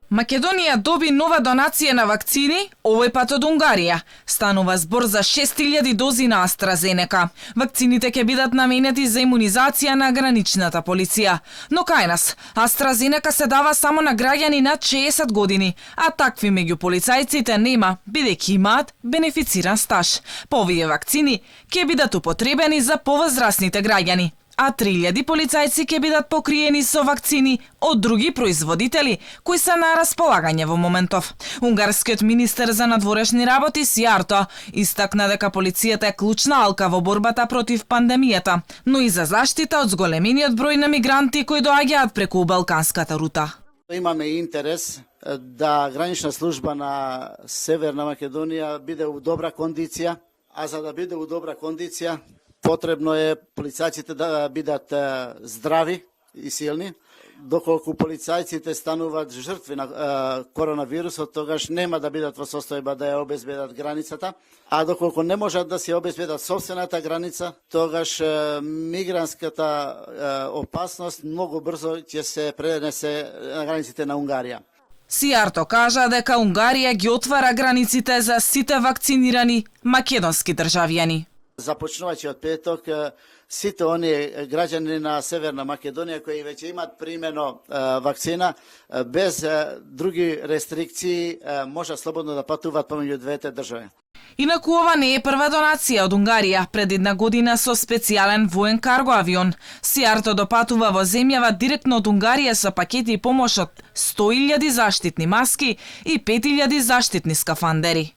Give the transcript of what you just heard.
Македонија доби нова донација на вакцини, овој пат од Унгарија. Станува збор за 6000 дози на AstraZeneca. Вакцините ќе бидат наменети за имунизација на граничната полиција. Но кај нас, AstraZeneca се дава само на граѓани над 60 години, а такви меѓу полицајците нема, бидејќи имаат бенефициран стаж. По овие вакцини ќе бидат употребени за повозрасните граѓани, а 3000 полицајци ќе бидат покриени со вакцини од други производители кои се на располагање во моментов. Унгарскиот министер за надворешни работи Сијарто истакна дека полицијата е клучна алка во борбата против пандемијата, но и за заштита од зголемениот број на мигранти кои доаѓаат преку Балканската рута. Имаме интерес да гранична служба на Северна Македонија биде у добра кондиција, а за да биде у добра кондиција потребно е полицајците да бидат здрави и силни. Доколку полицајците стануваат жртви на коронавирусот, тогаш нема да бидат во состојба да ја обезбедат границата, а доколку не можат да се обезбедат сопствената граница, тогаш мигрантската опасност многу брзо ќе се пренесе на границите на Унгарија. Сијарто кажа дека Унгарија ги отвара границите за сите вакцинирани македонски државјани. Започнувајќи од петок, сите оние граѓани на Северна Македонија кои веќе имаат примено вакцина, без други рестрикции, може слободно да патуваат помеѓу двете држави. Инаку ова не е прва донација од Унгарија. Пред една година со специјален воен карго авион. Сијарто допатува во земјава директно од Унгарија со пакети и помош од 100.000 заштитни маски и 5.000 заштитни скафандери.